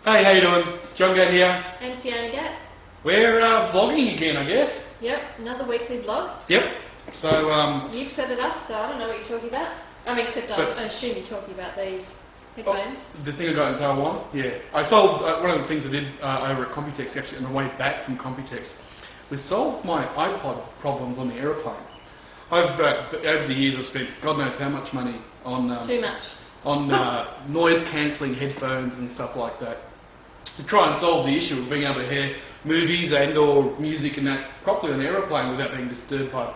Hey, how you doing? John Gatt here. And Fiona Gatt. We're vlogging again, I guess. Yep, another weekly vlog. Yep. So you've set it up, so I don't know what you're talking about. Except I assume you're talking about these headphones. The thing I got in Taiwan, yeah. I sold one of the things I did over at Computex, actually, on the way back from Computex, was solve my iPod problems on the aeroplane. I've over the years I've spent God knows how much money on too much on noise cancelling headphones and stuff like that, to try and solve the issue of being able to hear movies and or music and that properly on the aeroplane without being disturbed by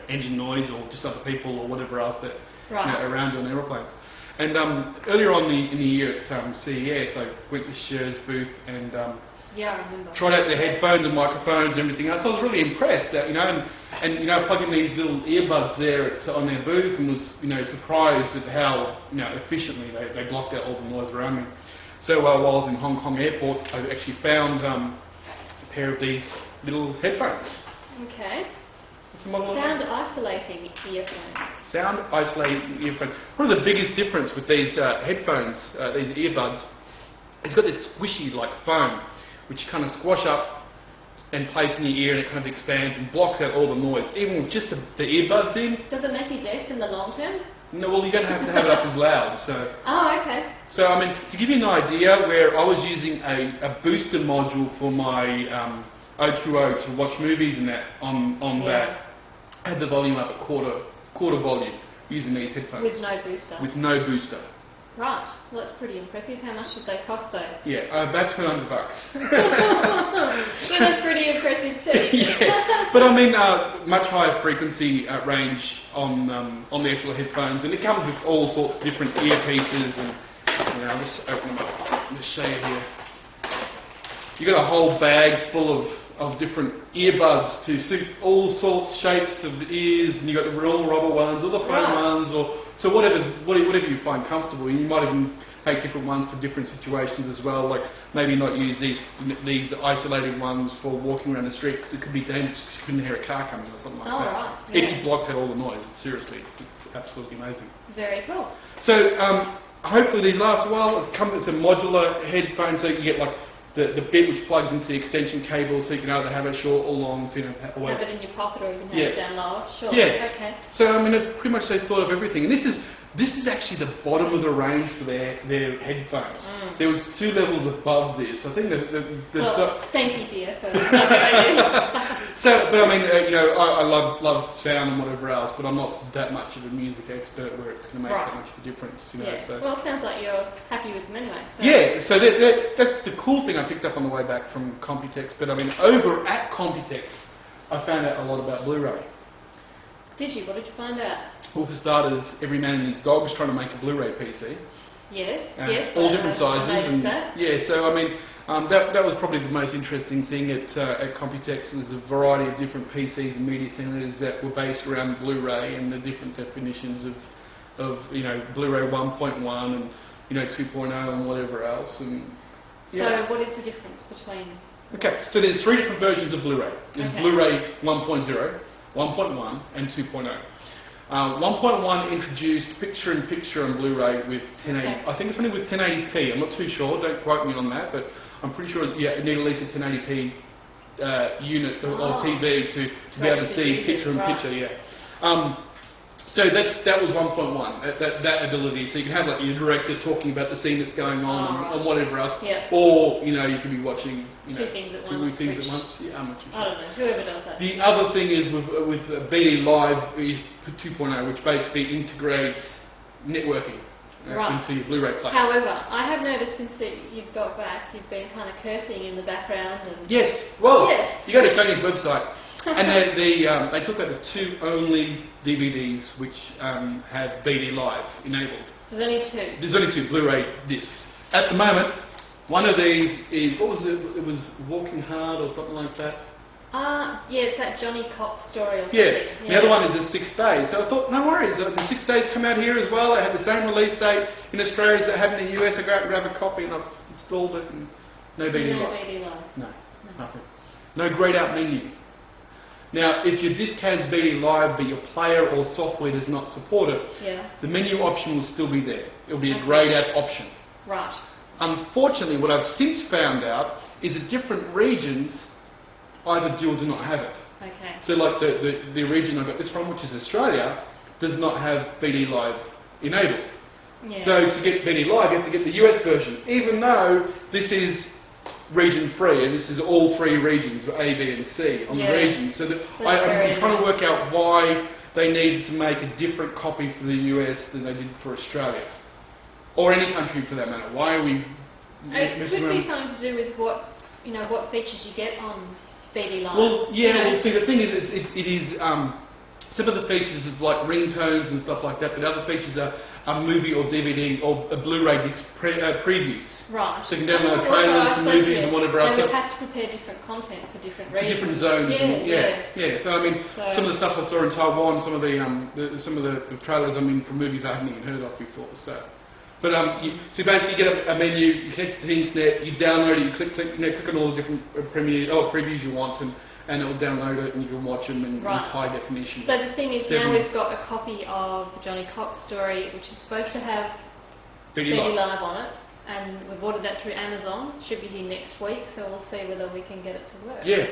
engine noise or just other people or whatever else that around you on aeroplanes. And earlier on in the year at CES, I went to Sher's booth and yeah, I remember. Tried out their headphones and microphones and everything else. I was really impressed that, and plugging these little earbuds there on their booth, and was surprised at how efficiently they blocked out all the noise around me. So while I was in Hong Kong airport, I actually found a pair of these little headphones. Okay. Sound isolating earphones. Sound isolating earphones. One of the biggest difference with these headphones, these earbuds, it's got this squishy like foam, which you kind of squash up and place in your ear, and it kind of expands and blocks out all the noise, even with just the earbuds in. Does it make you deaf in the long term? No, well, you don't have to have it up as loud. So. Oh, okay. So, to give you an idea, where I was using a booster module for my O2O to watch movies and that on that, I had the volume up at quarter volume using these headphones. With no booster? With no booster. Right. Well, that's pretty impressive. How much did they cost, though? Yeah, about $200. Yeah, that's pretty impressive too. Yeah, but much higher frequency range on the actual headphones, and it comes with all sorts of different earpieces. And I'll just open them up. I'll just show you here. You got a whole bag full of different earbuds to suit all sorts, shapes of the ears, and you got the real rubber ones, or the foam ones, or so whatever you find comfortable. And you might even take different ones for different situations as well. Like maybe not use these isolated ones for walking around the street because it could be dangerous because you couldn't hear a car coming or something like that. Right. Yeah. It blocks out all the noise. Seriously, it's absolutely amazing. Very cool. So hopefully these last a while. It's a modular headphone, so you can get like the bit which plugs into the extension cable, so you can either have it short or long, so you don't always have it in your pocket, or you can have it down lower. Sure. Yeah. Okay. So pretty much they thought of everything, and this is actually the bottom of the range for their headphones. There was 2 levels above this. I think thank you, dear. I love sound and whatever else, but I'm not that much of a music expert where it's going to make that much of a difference. So. Well, it sounds like you're happy with them anyway. So. Yeah, so that's the cool thing I picked up on the way back from Computex. But over at Computex, I found out a lot about Blu-ray. Did you? What did you find out? Well, for starters, every man and his dog is trying to make a Blu-ray PC. Yes. All different sizes. That. Yeah, so that was probably the most interesting thing at Computex, was the variety of different PCs and media centers that were based around Blu-ray and the different definitions of Blu-ray 1.1 and 2.0 and whatever else. And so what is the difference between? Okay, so there's 3 different versions of Blu-ray. There's Blu-ray 1.0, 1.1 and 2.0. 1.1 introduced picture-in-picture on Blu-ray with 1080. I think it's only with 1080p. I'm not too sure. Don't quote me on that, but I'm pretty sure you need at least a 1080p unit or TV to be able to see picture-in-picture. Yeah. So that was 1.1. That ability. So you can have like your director talking about the scene that's going on and whatever else. Yeah. Or you could be watching 2 things at once. 2 things at once. Yeah, I'm not too sure. I don't know. Whoever does that. The other thing is with BD Live 2.0, which basically integrates networking into your Blu-ray player. However, I have noticed since you've got back, you've been kind of cursing in the background. And yes. Well, you go to Sony's website, and they took out the 2 only DVDs which have BD Live enabled. There's only 2. There's only 2 Blu-ray discs at the moment. One of these is, what was it? It was Walking Hard or something like that. It's that Johnny Cox story or something. Yeah. The other one is the 6 Days. So I thought, no worries, the 6 Days come out here as well. They had the same release date in Australia as they have in the US. I go out and grab a copy and I've installed it, and no BD Live. No BD Live. No, nothing. No grayed out menu. Now, if your disc has BD Live but your player or software does not support it, the menu option will still be there. It will be a grayed out option. Right. Unfortunately, what I've since found out is that different regions either do or do not have it. Okay. So like the region I got this from, which is Australia, does not have BD Live enabled. Yeah. So to get BD Live, you have to get the US version, even though this is region free, and this is all 3 regions, A, B and C on the region. So that I'm trying to work out why they needed to make a different copy for the US than they did for Australia. Or any country for that matter. Why are we It could be something to do with what features you get on BD Live. Well, yeah. Well, see, the thing is, it is some of the features is like ringtones and stuff like that, but other features are movie or DVD or Blu-ray disc previews. Right. So you can download trailers and movies and whatever else. They would have to prepare different content for different regions. Different zones. Yeah. So I mean, some of the stuff I saw in Taiwan, some of the trailers, I mean, from movies I hadn't even heard of before. So. But so basically you get a menu, you connect to the internet, you download it, you click on all the different previews you want, and it will download it, and you can watch them in high definition. So the thing is, now we've got a copy of the Johnny Cox story, which is supposed to have BD Live on it, and we've ordered that through Amazon. Should be here next week, so we'll see whether we can get it to work. Yeah.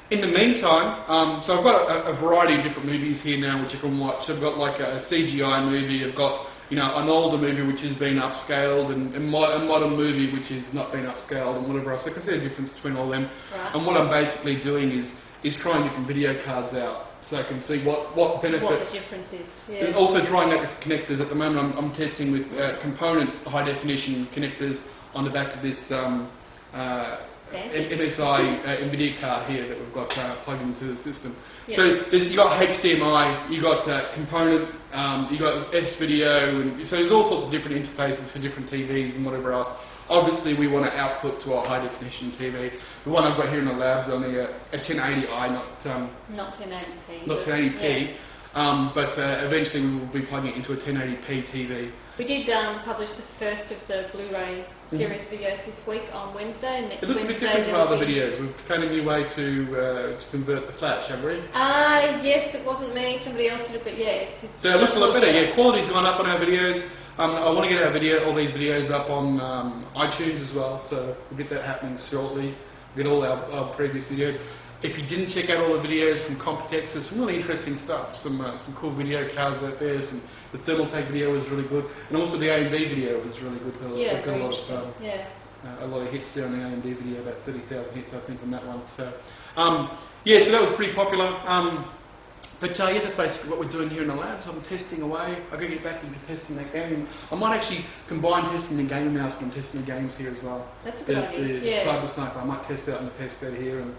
In the meantime, so I've got a variety of different movies here now which you can watch. I've got like a CGI movie, I've got an older movie which has been upscaled, and a modern movie which has not been upscaled, and whatever else. So I can see the difference between all them. Right. And what I'm basically doing is trying different video cards out, so I can see what benefits. What the difference is. Yeah. And also trying out different connectors. At the moment, I'm testing with component high definition connectors on the back of this MSI NVIDIA card here that we've got plugged into the system. Yeah. So you've got HDMI, you've got component, you've got S-video, and so there's all sorts of different interfaces for different TVs and whatever else. Obviously we want to output to our high definition TV. The one I've got here in the lab is only a 1080i, not 1080p. Not 1080p. Yeah. But eventually we will be plugging it into a 1080p TV. We did publish the first of the Blu-ray series videos this week on Wednesday. And next it looks a bit different from other videos. We've found a new way to convert the flash, have we? Yes, it wasn't me. Somebody else did it, but yeah. So it looks a lot better. Yeah, quality's gone up on our videos. I want to get all these videos up on iTunes as well, so we'll get that happening shortly. We'll get all our previous videos. If you didn't check out all the videos from Computex, there's some really interesting stuff. Some cool video cards out there. The Thermaltake video was really good, and also the AMD video was really good. Got a lot of a lot of hits there on the AMD video, about 30,000 hits I think on that one. So so that was pretty popular. But that's basically what we're doing here in the labs. I'm testing away. I've got to get back into testing that game. I might actually combine testing the game mouse and testing the games here as well. That's a good idea. The Cyber Sniper, I might test out in the test bed here and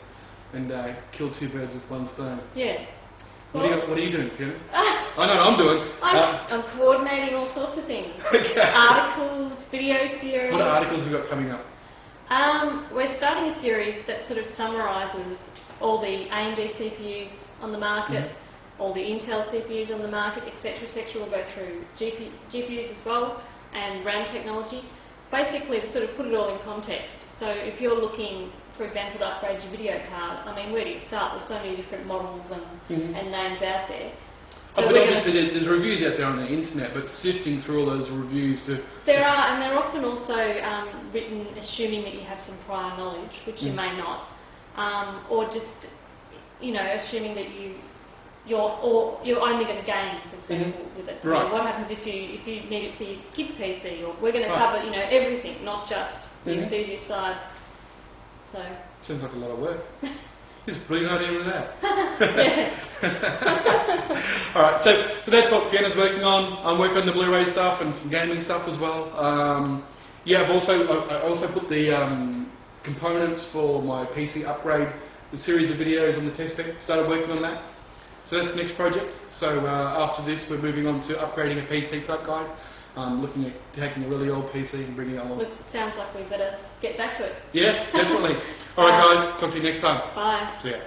kill 2 birds with 1 stone. Yeah. What are you doing, Fiona? I know what I'm doing. I'm coordinating all sorts of things. Okay. Articles, video series. What articles have we got coming up? We're starting a series that sort of summarises all the AMD CPUs on the market, all the Intel CPUs on the market, etc., etc. We'll go through GPUs as well, and RAM technology. Basically, to sort of put it all in context. So if you're looking, for example, to upgrade your video card, I mean, where do you start? There's so many different models and names out there. So but obviously there's reviews out there on the internet, but sifting through all those reviews to... There are, and they're often also written assuming that you have some prior knowledge, which you may not, or just, assuming that you're only going to game, for example, with it. Right. What happens if you need it for your kids' PC? Or we're going to cover, everything, not just the enthusiast side. So. Sounds like a lot of work. It's a brilliant idea with that. Alright, so that's what Fiona's working on. I'm working on the Blu-ray stuff and some gaming stuff as well. I also put the components for my PC upgrade, the series of videos on the test bed. Started working on that. So that's the next project. So after this we're moving on to upgrading a PC type guide. Looking at taking a really old PC and bringing it along. Look, sounds like we better get back to it. Yeah, definitely. Alright guys, talk to you next time. Bye. See ya.